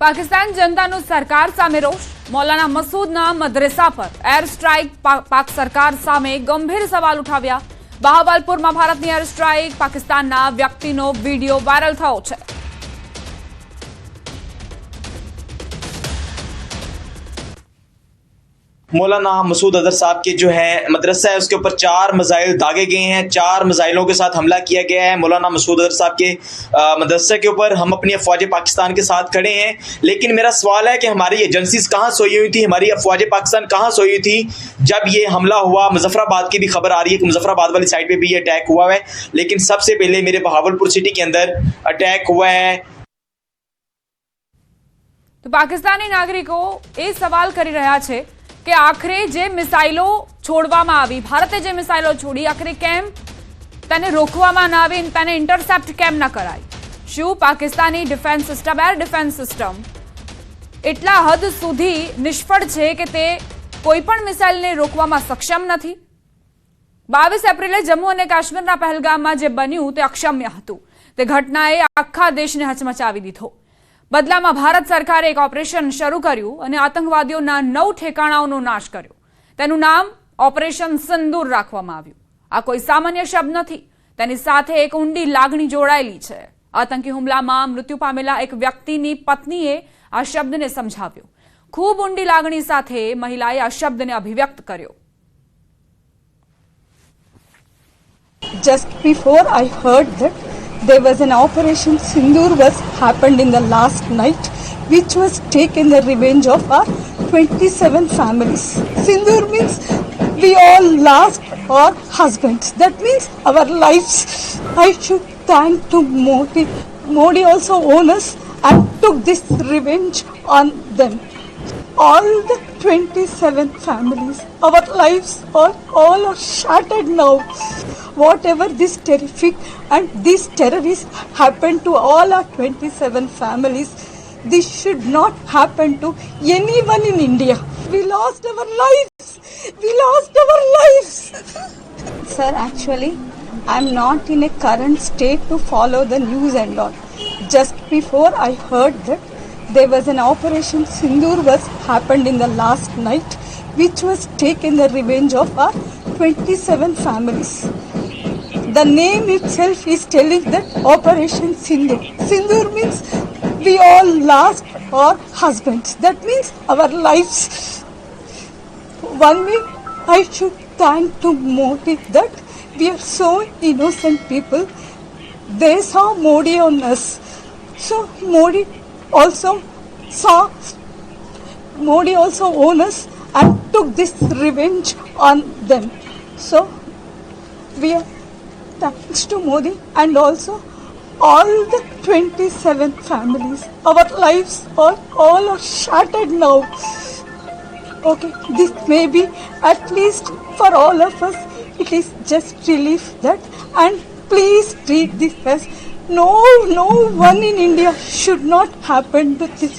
પાકિસ્તાન જનતાનો સરકાર સામે રોષ મૌલાના મસૂદના મદ્રેસા પર એર સ્ટ્રાઇક પાક સરકાર સામે ગંભીર સવાલ ઉઠાવ્યા બહાવલપુરમાં ભારતની એર સ્ટ્રાઇક પાકિસ્તાનના વ્યક્તિનો વિડિયો વાયરલ થયો છે मौलाना मसूद अजहर साहब के जो है मदरसा है उसके ऊपर 4 मिसाइल दागे गए हैं। 4 मिसाइलों के साथ हमला किया गया है मौलाना मसूद अजहर साहब के मदरसे के ऊपर। हम अपनी अफवाज पाकिस्तान के साथ खड़े हैं, लेकिन मेरा सवाल है कि हमारी एजेंसीज कहाँ सोई हुई थी, हमारी अफवाज पाकिस्तान कहाँ सोई हुई थी जब ये हमला हुआ। मुजफ्फराबाद की भी खबर आ रही है कि मुजफ्फराबाद वाली साइड पर भी ये अटैक हुआ है, लेकिन सबसे पहले मेरे बहावलपुर सिटी के अंदर अटैक हुआ है। तो पाकिस्तानी नागरिको ए सवाल करी रह्या छे કે આખરે જે મિસાઇલો છોડવામાં આવી ભારતે જે મિસાઇલો છોડી આખરે કેમ તેને રોકવામાં ના આવી તેને ઇન્ટરસેપ્ટ કેમ ન કરાય? શું Pakistani defence system air defence system એટલા હદ સુધી નિષ્ફળ છે કે તે કોઈ પણ મિસાઇલને રોકવામાં સક્ષમ નથી? 22 એપ્રિલે જમ્મુ અને કાશ્મીરના પહેલગામમાં જે બન્યું તે અક્ષમ્ય હતું। તે ઘટનાએ આખા દેશને હચમચાવી દીધો। બદલામાં ભારત સરકારે એક ઓપરેશન શરૂ કર્યું અને આતંકવાદીઓના 9 ઠેકાણાઓનો નાશ કર્યો। તેનું નામ ઓપરેશન સિંદૂર રાખવામાં આવ્યું। આ કોઈ સામાન્ય શબ્દ નથી, તેની સાથે એક ઊંડી લાગણી જોડાયેલી છે। આતંકી હુમલામાં મૃત્યુ પામેલા એક વ્યક્તિની પત્નીએ આ શબ્દને સમજાવ્યો। ખૂબ ઊંડી લાગણી સાથે મહિલાએ આ શબ્દને અભિવ્યક્ત કર્યો। Just before I heard that there was an operation Sindoor was happened in the last night, which was taken the revenge of our 27 families. Sindoor means we all lost our husbands. That means our lives. I should thank to Modi. Modi also owned us and took this revenge on them. All the 27 families, our lives are all shattered now. Whatever this terrific and this terrorist happened to all our 27 families, this should not happen to anyone in India. We lost our lives. We lost our lives. Sir, actually, I'm not in a current state to follow the news and all. Just before I heard that there was an operation Sindoor was happened in the last night, which was taken the revenge of our 27 families. The name itself is telling that Operation Sindoor. Sindoor means we all lost our husbands. That means our lives. One way I should thank to Modi that we are so innocent people. They saw Modi on us. So Modi also owned us and took this revenge on them. So we are thanks to Modi and also all the 27 families. Our lives are all shattered now. Okay, this may be at least for all of us, it is just relief that, and please treat this as no one in India should not happen to this.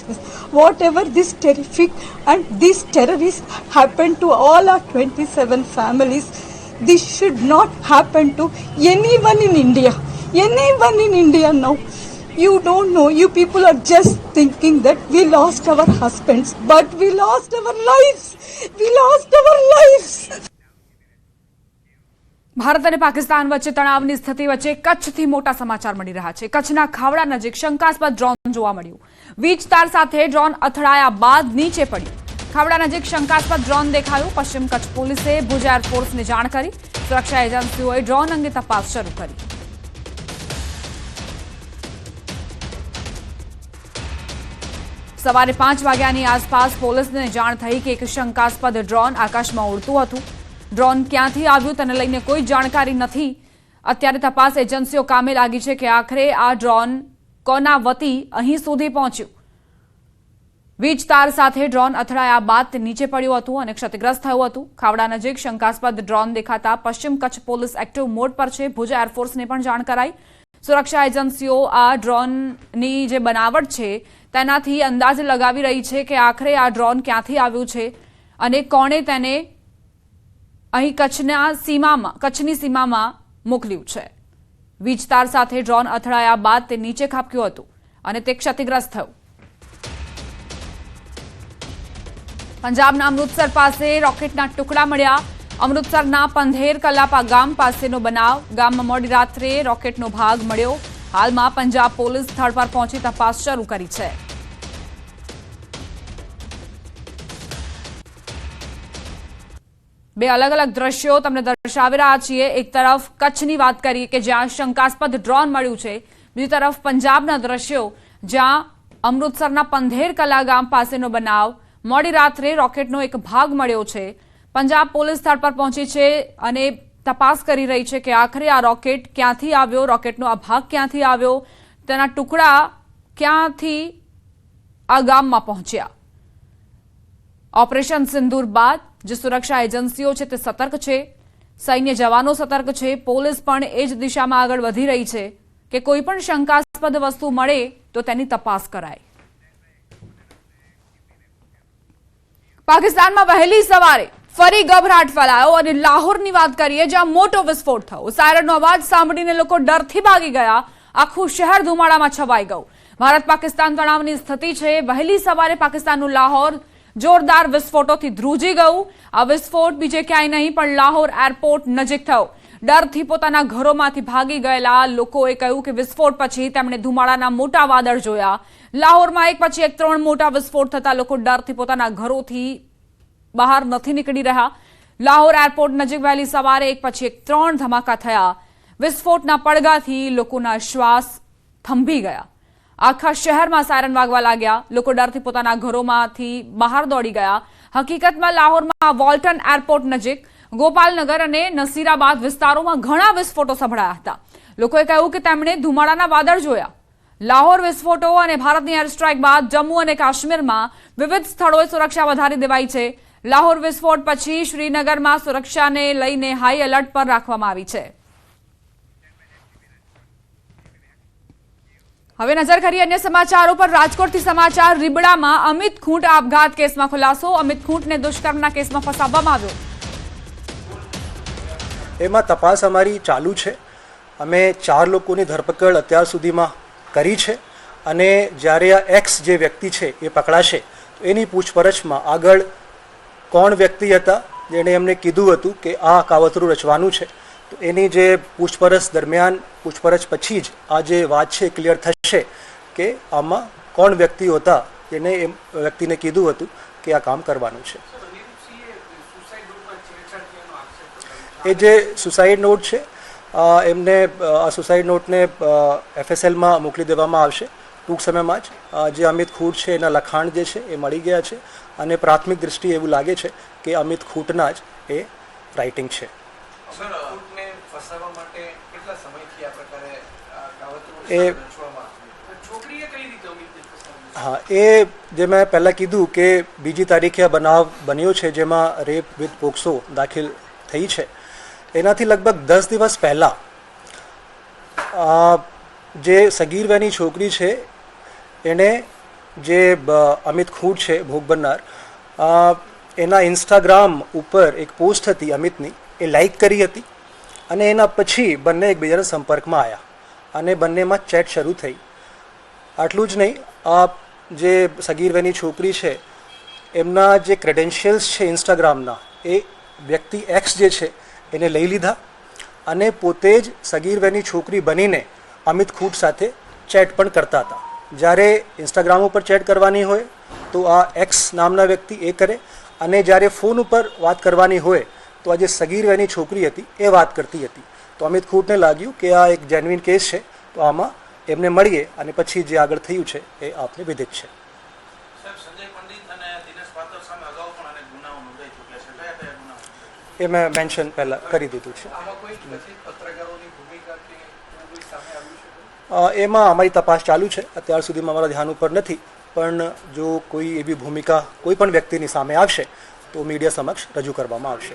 Whatever this terrific and this terrorist happened to all our 27 families, this should not happen to anyone in India. Anyone in India now. You don't know. You people are just thinking that we lost our husbands, but we lost our lives. We lost our lives. Bharat અને પાકિસ્તાન વચ્ચે તણાવની સ્થિતિ વચ્ચે કચ્છથી મોટા સમાચાર મળી રહ્યા છે। કચ્છના ખાવડા નજીક શંકાસ્પદ ડ્રોન જોવા મળ્યું। વીજ તાર સાથે ડ્રોન અથડાયા બાદ નીચે પડ્યું। ખાવડા નજીક શંકાસ્પદ ડ્રોન દેખાયું। પશ્ચિમ કચ્છ પોલીસે ભુજ એરફોર્સને જાણ કરી। સુરક્ષા એજન્સીઓએ ડ્રોન અંગે તપાસ શરૂ કરી। સવારે 5 વાગ્યાની આસપાસ પોલીસને જાણ થઈ કે એક શંકાસ્પદ ડ્રોન આકાશમાં ઉડતું હતું। ડ્રોન ક્યાંથી આવ્યું તેને લઈને કોઈ જાણકારી નથી। અત્યારે તપાસ એજન્સીઓ કામે લાગી છે કે આખરે આ ડ્રોન કોના વતી અહીં સુધી પહોંચ્યું। વીજ તાર સાથે ડ્રોન અથડાયા બાદ તે નીચે પડ્યું હતું અને ક્ષતિગ્રસ્ત થયું હતું। ખાવડા નજીક શંકાસ્પદ ડ્રોન દેખાતા પશ્ચિમ કચ્છ પોલીસ એક્ટિવ મોડ પર છે। ભુજ એરફોર્સને પણ જાણ કરાઈ। સુરક્ષા એજન્સીઓ આ ડ્રોનની જે બનાવટ છે તેનાથી અંદાજ લગાવી રહી છે કે આખરે આ ડ્રોન ક્યાંથી આવ્યું છે અને કોણે તેને અહીં કચ્છની સીમામાં મોકલ્યું છે। વીજ તાર સાથે ડ્રોન અથડાયા બાદ તે નીચે ખાબક્યું હતું અને તે ક્ષતિગ્રસ્ત થયું। પંજાબના અમૃતસર પાસે રોકેટના ટુકડા મળ્યા. અમૃતસરના પંધેર કલાપા ગામ પાસેનો બનાવ. ગામમાં મોડી રાત્રે રોકેટનો ભાગ મળ્યો. હાલમાં પંજાબ પોલીસ સ્થળ પર પહોંચી તપાસ શરૂ કરી છે. બે અલગ અલગ દ્રશ્યો તમને દર્શાવી રહ્યા છીએ. એક તરફ કચ્છની વાત કરીએ કે જ્યાં શંકાસ્પદ ડ્રોન મળ્યું છે. બીજી તરફ પંજાબના દ્રશ્યો જ્યાં અમૃતસરના પંધેર કલા ગામ પાસેનો બનાવ. મોડી રાત્રે રોકેટનો એક ભાગ મળ્યો છે. પંજાબ પોલીસ સ્થળ પર પહોંચી છે અને તપાસ કરી રહી છે કે આખરે આ રોકેટ ક્યાંથી આવ્યો, રોકેટનો આ ભાગ ક્યાંથી આવ્યો, તેના ટુકડા ક્યાંથી આ ગામમાં પહોંચ્યા. ઓપરેશન સિંદૂર બાદ જે સુરક્ષા એજન્સીઓ છે તે સતર્ક છે, સૈન્ય જવાનો સતર્ક છે, પોલીસ પણ એ જ દિશામાં આગળ વધી રહી છે કે કોઈ પણ શંકાસ્પદ વસ્તુ મળે તો તેની તપાસ કરાય. પાકિસ્તાનમાં વહેલી સવારે ફરી ગભરાટ ફેલાયો અને લાહોરની વાત કરીએ જ્યાં મોટો વિસ્ફોટ થયો. સાયરનનો અવાજ સાંભળીને લોકો ડરથી ભાગી ગયા. આખું શહેર ધુમાડામાં છવાઈ ગયું. ભારત પાકિસ્તાન તણાવની સ્થિતિ છે. વહેલી સવારે પાકિસ્તાનનું લાહોર જોરદાર વિસ્ફોટોથી ધ્રુજી ગયું. આ વિસ્ફોટ બીજે ક્યાંય નહીં પણ લાહોર એરપોર્ટ નજીક થયો. ડરથી પોતાના ઘરોમાંથી ભાગી ગયેલા લોકોએ કહ્યું કે વિસ્ફોટ પછી તેમણે ધુમાડાના મોટા વાદળ જોયા. લાહોરમાં એક પછી એક 3 મોટા વિસ્ફોટ થતા લોકો ડરથી પોતાના ઘરોથી બહાર નથી નીકળી રહ્યા. લાહોર એરપોર્ટ નજીક વહેલી સવારે એક પછી એક 3 ધમાકા થયા. વિસ્ફોટના પડઘાથી લોકોના શ્વાસ થંભી ગયા. આખા શહેરમાં સાયરન વાગવા લાગ્યા. લોકો ડરથી પોતાના ઘરોમાંથી બહાર દોડી ગયા. હકીકતમાં લાહોરમાં વોલ્ટન એરપોર્ટ નજીક ગોપાલનગર અને નસીરાબાદ વિસ્તારોમાં ઘણા વિસ્ફોટો સંભળાયા હતા. લોકોએ કહ્યું કે તેમણે ધુમાડાના વાદળ જોયા. લાહોર વિસ્ફોટો અને ભારતની એર સ્ટ્રાઇક બાદ જમ્મુ અને કાશ્મીરમાં વિવિધ સ્થળોએ સુરક્ષા વધારી દેવાઈ છે. લાહોર વિસ્ફોટ પછી શ્રીનગરમાં સુરક્ષાને લઈને હાઈ એલર્ટ પર રાખવામાં આવી છે. હવે નજર કરીએ અન્ય સમાચારો પર. રાજકોટથી સમાચાર. રીબડામાં અમિત ખૂંટ આપઘાત કેસમાં ખુલાસો. અમિત ખૂંટને દુષ્કર્મના કેસમાં ફસાવવામાં આવ્યો. એમાં તપાસ અમારી ચાલુ છે. અમે 4 લોકોની ધરપકડ અત્યાર સુધીમાં કરી છે અને જ્યારે આ એક્સ જે વ્યક્તિ છે એ પકડાશે તો એની પૂછપરછમાં આગળ કોણ વ્યક્તિ હતા જેણે એમને કીધું હતું કે આ કાવતરું રચવાનું છે, તો એની જે પૂછપરછ દરમિયાન પૂછપરછ પછી જ આ જે વાત છે ક્લિયર થશે કે આમાં કોણ વ્યક્તિઓ હતા જેને એ વ્યક્તિને કીધું હતું કે આ કામ કરવાનું છે. એ જે સુસાઇડ નોટ છે એમને આ સુસાઇડ નોટને FSLમાં મોકલી દેવામાં આવશે ટૂંક સમયમાં જ. જે અમિત ખૂટ છે એના લખાણ જે છે એ મળી ગયા છે અને પ્રાથમિક દૃષ્ટિએ એવું લાગે છે કે અમિત ખૂટના જ એ રાઇટિંગ છે. હા, એ જે મેં પહેલાં કીધું કે 2જી તારીખે આ બનાવ બન્યો છે જેમાં રેપ વિથ પોક્સો દાખલ થઈ છે. એનાથી લગભગ 10 દિવસ પહેલાં જે સગીર વયની છોકરી છે એણે જે અમિત ખૂટ છે ભોગ બનનાર એના ઇન્સ્ટાગ્રામ ઉપર એક પોસ્ટ હતી અમિતની, એ લાઈક કરી હતી અને એના પછી બંને એકબીજાના સંપર્કમાં આવ્યા અને બંનેમાં ચેટ શરૂ થઈ. આટલું જ નહીં, આ જે સગીર વયની છોકરી છે એમના જે ક્રેડેન્શિયલ્સ છે ઇન્સ્ટાગ્રામના એ વ્યક્તિ એક્સ જે છે એને લઈ લીધા અને પોતે જ સગીર વયની છોકરી બનીને અમિત ખૂટ સાથે ચેટ પણ કરતા હતા. જ્યારે ઇન્સ્ટાગ્રામ ઉપર ચેટ કરવાની હોય તો આ એક્સ નામના વ્યક્તિ એ કરે અને જ્યારે ફોન ઉપર વાત કરવાની હોય તો આ જે સગીર વયની છોકરી હતી એ વાત કરતી હતી. તો અમિત ખૂટને લાગ્યું કે આ એક જેન્યુઇન કેસ છે, તો આમાં એમને મળીએ અને પછી જે આગળ થયું છે એ આપને વિદિત છે. એ મેં મેન્શન પહેલાં કરી દીધું છે. એમાં અમારી તપાસ ચાલુ છે. અત્યાર સુધીમાં અમારા ધ્યાન ઉપર નથી, પણ જો કોઈ એવી ભૂમિકા કોઈ પણ વ્યક્તિની સામે આવશે તો મીડિયા સમક્ષ રજૂ કરવામાં આવશે.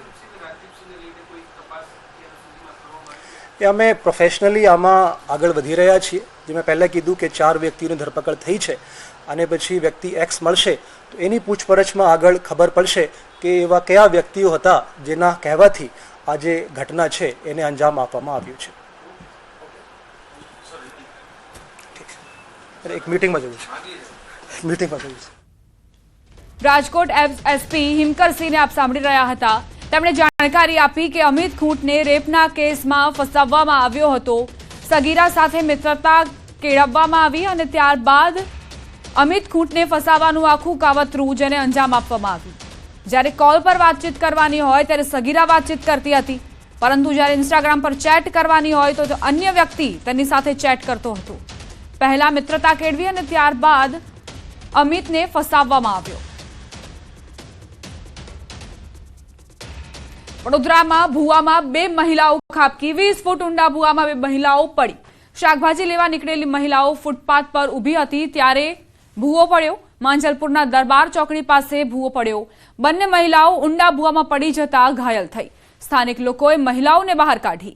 એ અમે પ્રોફેશનલી આમાં આગળ વધી રહ્યા છીએ. જે મેં પહેલાં કીધું કે 4 વ્યક્તિઓની ધરપકડ થઈ છે અને પછી વ્યક્તિ એક્સ મળશે તો એની પૂછપરછમાં આગળ ખબર પડશે કે એવા કયા વ્યક્તિઓ હતા જેના કહેવાથી આ જે ઘટના છે એને અંજામ આપવામાં આવ્યું છે. એક મીટિંગમાં જવું છે. રાજકોટ એસપી હિમકરસિંહને આપ સાંભળી રહ્યા હતા. તેમણે જાણકારી આપી કે અમિત ખૂંટને રેપના કેસમાં ફસાવવામાં આવ્યો હતો. સગીરા સાથે મિત્રતા કેળવવામાં આવી અને ત્યારબાદ અમિત ખૂંટને ફસાવવાનું આખું કાવતરું જેને અંજામ આપવામાં આવ્યું. જ્યારે કોલ પર વાતચીત કરવાની હોય ત્યારે સગીરા વાતચીત કરતી હતી, પરંતુ જ્યારે ઇન્સ્ટાગ્રામ પર ચેટ કરવાની હોય તો અન્ય વ્યક્તિ તેની સાથે ચેટ કરતો હતો. પહેલા મિત્રતા કેળવી અને ત્યારબાદ અમિતને ફસાવવામાં આવ્યો. વડોદરામાં ભૂવામાં 2 મહિલાઓ ખાબકી. 20 ફૂટ ઊંડા ભૂવામાં 2 મહિલાઓ પડી. શાકભાજી લેવા નીકળેલી મહિલાઓ ફૂટપાથ પર ઊભી હતી ત્યારે ભૂવો પડ્યો. માંજલપુરના દરબાર ચોકડી પાસે ભૂવો પડ્યો. બંને મહિલાઓ ઊંડા ભૂવામાં પડી જતા ઘાયલ થઈ. સ્થાનિક લોકોએ મહિલાઓને બહાર કાઢી.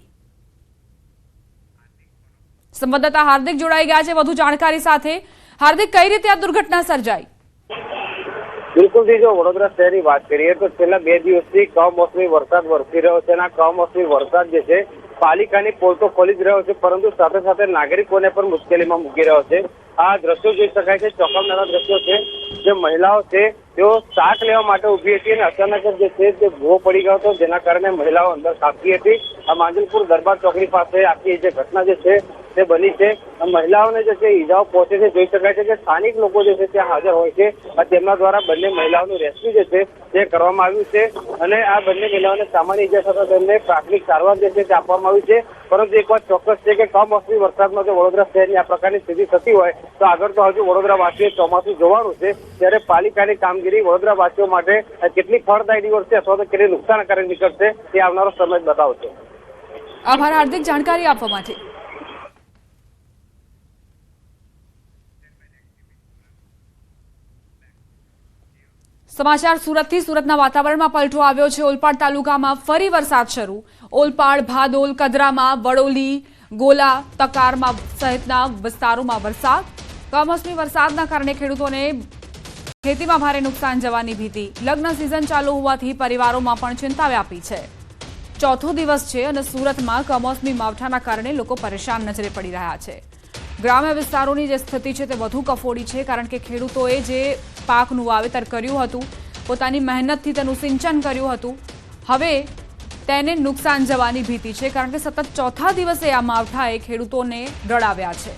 સંવાદદાતા હાર્દિક જોડાઈ ગયા છે વધુ જાણકારી સાથે. હાર્દિક, કઈ રીતે આ દુર્ઘટના સર્જાઈ? બિલકુલ થી જો વડોદરા શહેરની વાત કરીએ તો છેલ્લા 2 દિવસથી કમોસમી વરસાદ વરસી રહ્યો છે અને આ કમોસમી વરસાદ જે છે પાલિકાની પોલ તો ખોલી જ રહ્યો છે, પરંતુ સાથે સાથે નાગરિકોને પણ મુશ્કેલીમાં મૂકી રહ્યો છે. આ દ્રશ્યો જોઈ શકાય છે, ચોંકાવનારા દ્રશ્યો છે. જે મહિલાઓ છે તેઓ શાક લેવા માટે ઉભી હતી અને અચાનક જે છે તે ભૂવો પડી ગયો હતો, જેના કારણે મહિલાઓ અંદર ખાબકી હતી. આ માંજલપુર દરબાર ચોકડી પાસે આખી જે ઘટના જે છે તે બની છે. મહિલાઓને જે છે ઈજાઓ પહોંચે છે. જોઈ શકાય છે કે સ્થાનિક લોકો જે છે ત્યાં હાજર હોય છે. તેમના દ્વારા બંને મહિલાઓનું રેસ્ક્યુ જે છે તે કરવામાં આવ્યું છે અને આ બંને મહિલાઓને સામાન્ય ઈજા થતા તેમને પ્રાથમિક સારવાર જે છે તે આપવામાં આવી છે. પરંતુ એક વાત ચોક્કસ છે કે કમોસમી વરસાદમાં જો વડોદરા શહેરની આ પ્રકારની સ્થિતિ થતી હોય તો આગળ તો હજુ વડોદરાવાસીઓએ ચોમાસું જોવાનું છે. ત્યારે પાલિકાની કામગીરી વડોદરાવાસીઓ માટે કેટલી ફળદાયી નીવડશે અથવા તો કેટલી નુકસાનકારક નીકળશે તે આવનારો સમય જ બતાવશે. આભાર હાર્દિક જાણકારી આપવા માટે. સમાચાર સુરતથી. સુરતના વાતાવરણમાં પલટો આવ્યો છે. ઓલપાડ તાલુકામાં ફરી વરસાદ શરૂ. ઓલપાડ, ભાદોલ, કદરામાં, વડોલી, ગોલા, તકારમાં સહિતના વિસ્તારોમાં વરસાદ. કમોસમી વરસાદના કારણે ખેડૂતોને ખેતીમાં ભારે નુકસાન જવાની ભીતિ. લગ્ન સિઝન ચાલુ હોવાથી પરિવારોમાં પણ ચિંતા વ્યાપી છે. ચોથો દિવસ છે અને સુરતમાં કમોસમી માવઠાના કારણે લોકો પરેશાન નજરે પડી રહ્યા છે. ગ્રામ્ય વિસ્તારોની જે સ્થિતિ છે તે વધુ કફોડી છે, કારણ કે ખેડૂતોએ જે પાકનું વાવેતર કર્યું હતું, પોતાની મહેનતથી તેનું સિંચન કર્યું હતું, હવે તેને નુકસાન જવાની ભીતિ છે, કારણ કે સતત ચોથા દિવસે આ માવઠાએ ખેડૂતોને ડરાવ્યા છે.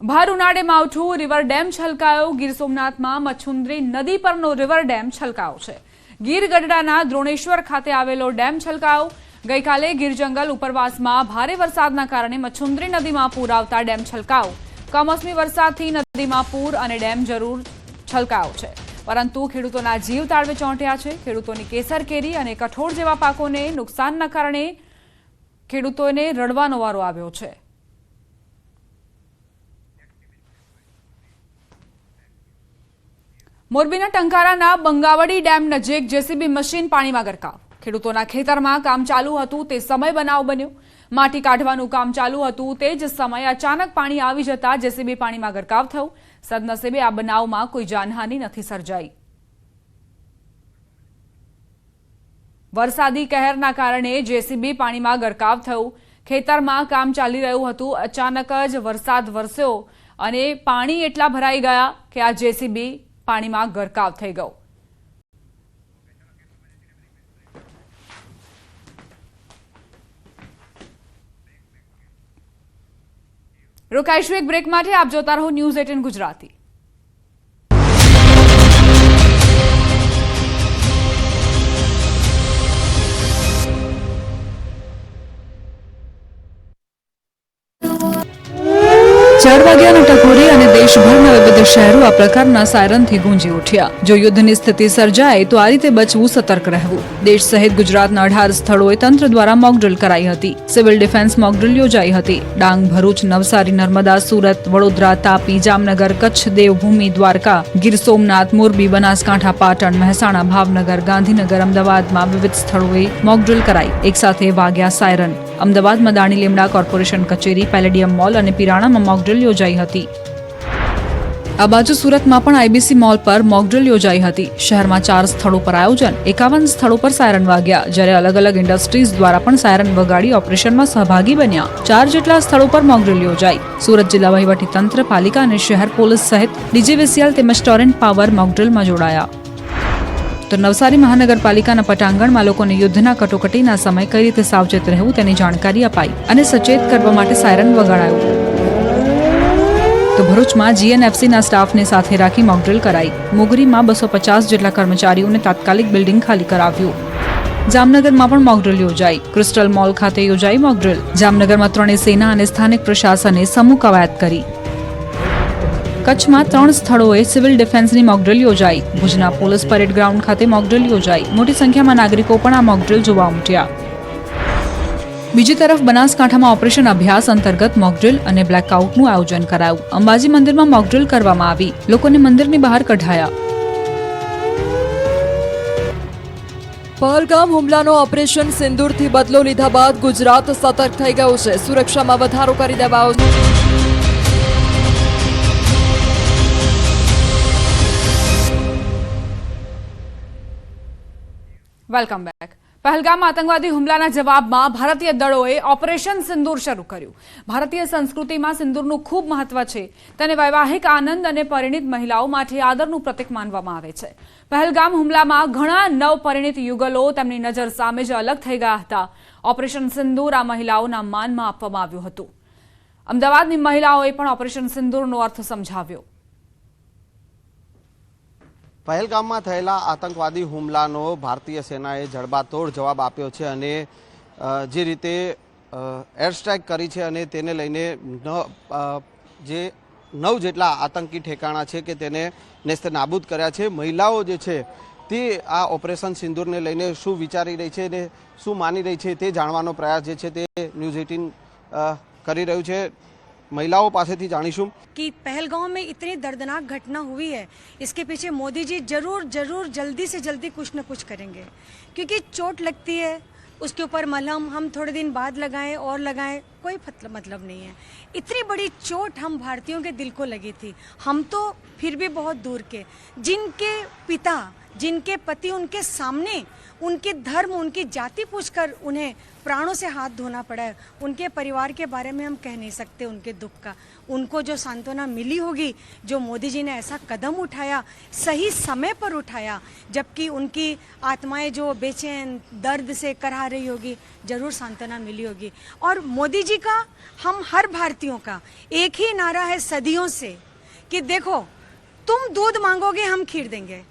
ભર ઉનાળે માવઠું. River dam છલકાયો. ગીર સોમનાથમાં મચ્છુન્દ્રી નદી પરનો રિવર ડેમ છલકાયો છે. ગીર ગઢડાના દ્રોણેશ્વર ખાતે આવેલો ડેમ છલકાયો. ગઈકાલે ગીર જંગલ ઉપરવાસમાં ભારે વરસાદના કારણે મચ્છુન્દ્રી નદીમાં પૂર આવતા ડેમ છલકાયો. કમોસમી વરસાદથી નદીમાં પૂર અને ડેમ જરૂર છલકાયો છે, પરંતુ ખેડૂતોના જીવ તાળવે ચોંટ્યા છે. ખેડૂતોની કેસર કેરી અને કઠોળ જેવા પાકોને નુકસાનના કારણે ખેડૂતોને રડવાનો વારો આવ્યો છે. મોરબીના ટંકારાના બંગાવડી ડેમ નજીક જેસીબી મશીન પાણીમાં ગરકાવ. ખેડૂતોના ખેતરમાં કામ ચાલુ હતું તે સમય બનાવ બન્યો. માટી કાઢવાનું કામ ચાલુ હતું તે જ સમયે અચાનક પાણી આવી જતા જેસીબી પાણીમાં ગરકાવ થયું. સદનસીબે આ બનાવમાં કોઈ જાનહાનિ નથી સર્જાઈ. વરસાદી કહેરના કારણે જેસીબી પાણીમાં ગરકાવ થયું. ખેતરમાં કામ ચાલી રહ્યું હતું, અચાનક જ વરસાદ વરસ્યો અને પાણી એટલા ભરાઈ ગયા કે આ જેસીબી પાણીમાં ગરકાવ થઈ ગયો. રોકાઈશું એક બ્રેક માટે. આપ જોતા રહો ન્યૂઝ 18 ગુજરાતી. ચાર વાગ્યાના ટકોરે અને દેશભરના વિવિધ શહેરો આ પ્રકારના સાયરનથી ગુંજી ઉઠ્યા. જો યુદ્ધની સ્થિતિ સર્જાય તો આ રીતે બચવું, સતર્ક રહેવું. દેશ સહિત ગુજરાતના 18 સ્થળોએ તંત્ર દ્વારા મોકડ્રીલ કરાઈ હતી. સિવિલ ડિફેન્સ મોકડ્રીલ યોજાઈ હતી. ડાંગ, ભરૂચ, નવસારી, નર્મદા, સુરત, વડોદરા, તાપી, જામનગર, કચ્છ, દેવભૂમિ, દ્વારકા, ગીર સોમનાથ, મોરબી, બનાસકાંઠા, પાટણ, મહેસાણા, ભાવનગર, ગાંધીનગર, અમદાવાદમાં વિવિધ સ્થળોએ મોકડ્રીલ કરાઈ. એકસાથે વાગ્યા સાયરન. અમદાવાદમાં દાણી લીમડા કોર્પોરેશન કચેરી, પેલેડિયમ મોલ અને પિરાણામાં મોકડ્રીલ યોજાઈ હતી. આ બાજુ સુરતમાં પણ આઈબીસી મોલ પર મોકડ્રીલ યોજાઈ હતી. શહેરમાં 4 સ્થળો પર આયોજન, 51 સ્થળો પર સાયરન વાગ્યા, જ્યારે અલગ અલગ ઇન્ડસ્ટ્રીઝ દ્વારા પણ સાયરન વગાડી ઓપરેશનમાં સહભાગી બન્યા. 4 જેટલા સ્થળો પર મોકડ્રીલ યોજાઈ. સુરત જિલ્લા વહીવટીતંત્ર, પાલિકા અને શહેર પોલીસ સહિત ડીજીવીસીએલ તેમજ ટોરેન્ટ પાવર મોકડ્રીલમાં જોડાયા. તો નવસારી મહાનગરપાલિકાના પટાંગણમાં લોકોને યુદ્ધના કટોકટીના સમય કઈ રીતે સાવચેત રહેવું તેની જાણકારી અપાઈ અને સચેત કરવા માટે સાયરન વગાડાયું. તો ભરૂચમાં જીએનએફસીના સ્ટાફને સાથે રાખી મોકડ્રીલ કરાઈ. મોગરીમાં 250 જેટલા કર્મચારીઓને તાત્કાલિક બિલ્ડિંગ ખાલી કરાવ્યું. જામનગરમાં પણ મોકડ્રીલ યોજાઈ. ક્રિસ્ટલ મોલ ખાતે યોજાઈ મોકડ્રીલ. જામનગરમાં 3 સેના અને સ્થાનિક પ્રશાસને સમૂહ કવાયત કરી. કચ્છમાં 3 સ્થળોએ સિવિલ ડિફેન્સની મોકડ્રીલ યોજાઈ. ભુજના પોલીસ પરેડ ગ્રાઉન્ડ ખાતે મોકડ્રીલ યોજાઈ. મોટી સંખ્યામાં નાગરિકો પણ આ મોકડ્રીલ જોવા ઉમટ્યા. બીજી તરફ બનાસકાંઠામાં ઓપરેશન અભ્યાસ અંતર્ગત મોકડ્રીલ અને બ્લેકઆઉટનું આયોજન કરાયું. અંબાજી મંદિરમાં મોકડ્રીલ કરવામાં આવી. લોકોને મંદિરની બહાર કઢાયા. પહલગામ હુમલાનો ઓપરેશન સિંદૂરથી બદલો લીધા બાદ ગુજરાત સતર્ક થઈ ગયું છે. સુરક્ષામાં વધારો કરી દેવાયો છે. Welcome back. પહેલગામ આતંકવાદી હુમલાના જવાબમાં ભારતીય દળોએ ઓપરેશન સિંદૂર શરૂ કર્યું. ભારતીય સંસ્કૃતિમાં સિંદૂરનું ખૂબ મહત્વ છે. તેને વૈવાહિક આનંદ અને પરિણીત મહિલાઓ માટે આદરનું પ્રતીક માનવામાં આવે છે. પહેલગામ હુમલામાં ઘણા નવપરિણીત યુગલો તેમની નજર સામે જ અલગ થઈ ગયા હતા. ઓપરેશન સિંદૂર આ મહિલાઓના માનમાં આપવામાં આવ્યું હતું. અમદાવાદની મહિલાઓએ પણ ઓપરેશન સિંદૂરનો અર્થ સમજાવ્યો. પહેલગામમાં થયેલા આતંકવાદી હુમલાનો ભારતીય સેનાએ જડબાતોડ જવાબ આપ્યો છે અને જે રીતે એર સ્ટ્રાઇક કરી છે અને તેને લઈને જે 9 જેટલા આતંકી ઠેકાણા છે કે તેને નેસ્ત નાબૂદ કર્યા છે. મહિલાઓ જે છે તે આ ઓપરેશન સિંદૂરને લઈને શું વિચારી રહી છે અને શું માની રહી છે તે જાણવાનો પ્રયાસ જે છે તે ન્યૂઝ 18 કરી રહ્યું છે. महिलाओं पासेથી જાણીશું कि पहलगाम में इतनी दर्दनाक घटना हुई है, इसके पीछे मोदी जी जरूर जल्दी से जल्दी कुछ न कुछ करेंगे, क्योंकि चोट लगती है उसके ऊपर मलहम हम थोड़े दिन बाद लगाएं और लगाएं, कोई मतलब नहीं है. इतनी बड़ी चोट हम भारतीयों के दिल को लगी थी. हम तो फिर भी बहुत दूर के, जिनके पिता जिनके पति उनके सामने उनके धर्म उनकी जाति पूछकर उन्हें प्राणों से हाथ धोना पड़ा है, उनके परिवार के बारे में हम कह नहीं सकते उनके दुख का. उनको जो सांत्वना मिली होगी, जो मोदी जी ने ऐसा कदम उठाया, सही समय पर उठाया, जबकि उनकी आत्माएं जो बेचैन दर्द से करहा रही होगी, जरूर सांत्वना मिली होगी. और मोदी जी का, हम हर भारतीयों का एक ही नारा है सदियों से कि देखो तुम दूध मांगोगे हम खीर देंगे,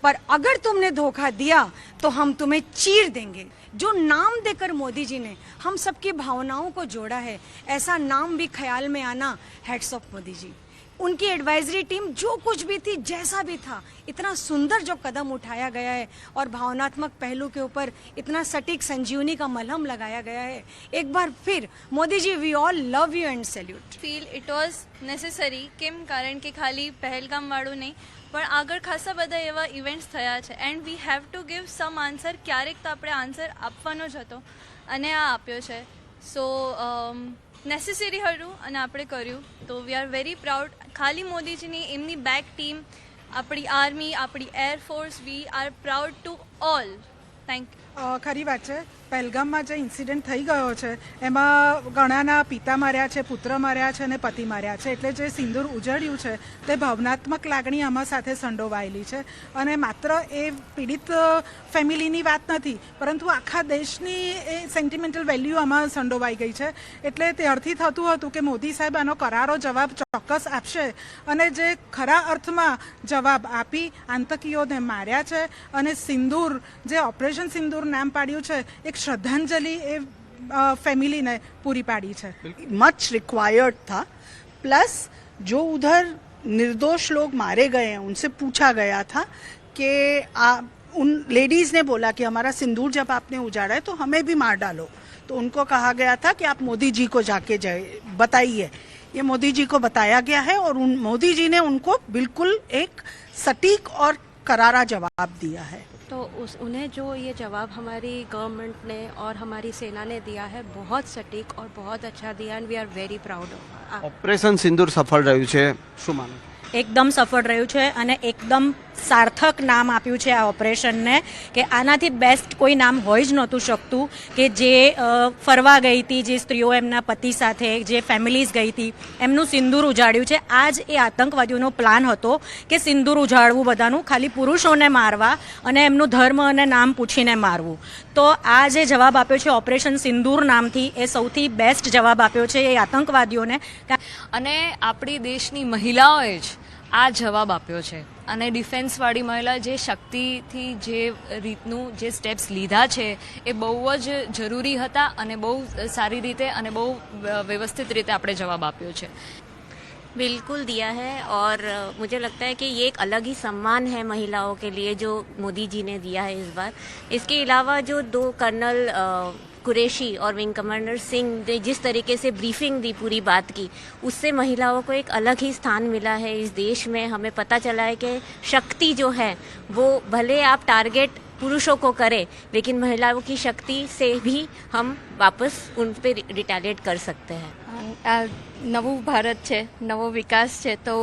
पर अगर तुमने धोखा दिया तो हम तुम्हें चीर देंगे. जो नाम देकर मोदी जी ने हम सबकी भावनाओं को जोड़ा है, ऐसा नाम भी ख्याल में आना, हेड्स ऑफ मोदी जी. उनकी एडवाइजरी टीम जो कुछ भी थी, जैसा भी था, इतना सुंदर जो कदम उठाया गया है और भावनात्मक पहलू के ऊपर इतना सटीक संजीवनी का मलहम लगाया गया है. एक बार फिर Modi ji, we all love you and salute. Feel it was necessary. કેમ? કારણ કે ખાલી પહેલગામવાળું નહીં, પણ આગળ ખાસા બધા એવા ઇવેન્ટ્સ થયા છે and we have to give sum answer. ક્યારેક તો આપણે આન્સર આપવાનો જ હતો અને આ આપ્યો છે. સો નેસેસરી હતું અને આપણે કર્યું. તો વી આર વેરી પ્રાઉડ. ખાલી મોદીજીની એમની બેક ટીમ, આપણી આર્મી, આપણી air force, we are proud to all. Thank you. ખરી વાત છે. પહેલગામમાં જે ઇન્સિડન્ટ થઈ ગયો છે એમાં ઘણાના પિતા માર્યા છે, પુત્ર માર્યા છે અને પતિ માર્યા છે. એટલે જે સિંદૂર ઉજળ્યું છે તે ભાવનાત્મક લાગણી આમાં સાથે સંડોવાયેલી છે. અને માત્ર એ પીડિત ફેમિલીની વાત નથી, પરંતુ આખા દેશની એ સેન્ટિમેન્ટલ વેલ્યુ આમાં સંડોવાઈ ગઈ છે. એટલે ત્યારથી થતું હતું કે મોદી સાહેબ આનો કરારો જવાબ ચોક્કસ આપશે અને જે ખરા અર્થમાં જવાબ આપી આતંકીઓને માર્યા છે. અને સિંદૂર, જે ઓપરેશન સિંદૂર નામ પાડ્યું છે, એક श्रद्धांजलि फैमिली ने पूरी पाड़ी है. मच रिक्वायर्ड था. प्लस जो उधर निर्दोष लोग मारे गए हैं उनसे पूछा गया था कि उन लेडीज़ ने बोला कि हमारा सिंदूर जब आपने उजाड़ा है तो हमें भी मार डालो. तो उनको कहा गया था कि आप मोदी जी को जाके बताइए. ये मोदी जी को बताया गया है और मोदी जी ने उनको बिल्कुल एक सटीक और करारा जवाब दिया है. तो उन्हें जो ये जवाब हमारी गवर्नमेंट ने और हमारी सेना ने दिया है, बहुत सटीक और बहुत अच्छा दिया and we are very proud of. Operation Sindoor સફળ રહ્યું છે, શું માનો? એકદમ સફળ રહ્યું છે અને એકદમ સાર્થક નામ આપ્યું છે આ ઓપરેશનને કે આનાથી બેસ્ટ કોઈ નામ હોઈ જ નહોતું શકતું કે જે ફરવા ગઈ હતી, જે સ્ત્રીઓ એમના પતિ સાથે, જે ફેમિલીઝ ગઈ હતી, એમનું સિંદૂર ઉજાડ્યું છે. આ જ એ આતંકવાદીઓનો પ્લાન હતો કે સિંદૂર ઉજાડવું બધાનું, ખાલી પુરુષોને મારવા અને એમનું ધર્મ અને નામ પૂછીને મારવું. તો આ જે જવાબ આપ્યો છે ઓપરેશન સિંદૂર નામથી, એ સૌથી બેસ્ટ જવાબ આપ્યો છે એ આતંકવાદીઓને. અને આપણી દેશની મહિલાઓએ જ આ જવાબ આપ્યો છે. અને ડિફેન્સવાળી મહિલા જે શક્તિથી જે રીતનું જે સ્ટેપ્સ લીધા છે એ બહુ જ જરૂરી હતા અને બહુ સારી રીતે અને બહુ વ્યવસ્થિત રીતે આપણે જવાબ આપ્યો છે. बिल्कुल दिया है और मुझे लगता है कि ये एक अलग ही सम्मान है महिलाओं के लिए जो मोदी जी ने दिया है इस बार. इसके अलावा जो दो कर्नल कुरैशी और विंग कमांडर सिंह ने जिस तरीके से ब्रीफिंग दी, पूरी बात की, उससे महिलाओं को एक अलग ही स्थान मिला है इस देश में. हमें पता चला है कि शक्ति जो है वो भले आप टारगेट पुरुषों को करें, लेकिन महिलाओं की शक्ति से भी हम वापस उन पे रिटेलिएट कर सकते हैं. આ નવું ભારત છે, નવો વિકાસ છે, તો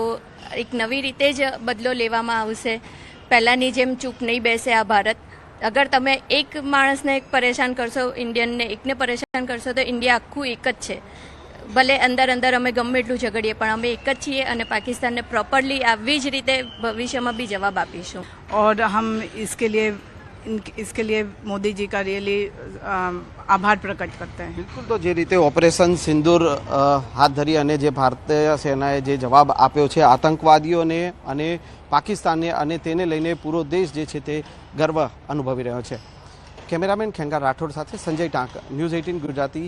એક નવી રીતે જ બદલો લેવામાં આવશે. પહેલાંની જેમ ચૂપ નહીં બેસે આ ભારત. અગર તમે એક માણસને પરેશાન કરશો, ઇન્ડિયનને એકને પરેશાન કરશો, તો ઇન્ડિયા આખું એક જ છે. ભલે અંદર અંદર અમે ગમે એટલું ઝઘડીએ પણ અમે એક જ છીએ અને પાકિસ્તાનને પ્રોપરલી આવી જ રીતે ભવિષ્યમાં બી જવાબ આપીશું. और हम इसके लिए मोदी जी का रियली आभार प्रकट करते हैं. બિલકુલ, તો જે રીતે ઓપરેશન સિંદૂર હાથ ધરી અને જે ભારતીય સેનાએ જે જવાબ આપ્યો છે આતંકવાદીઓને અને પાકિસ્તાનને, અને તેને લઈને પૂરો દેશ જે છે તે ગર્વ અનુભવી રહ્યો છે. કેમેરામેન ખેંગાર રાઠોડ સાથે સંજય ટાંક, ન્યૂઝ 18 ગુજરાતી,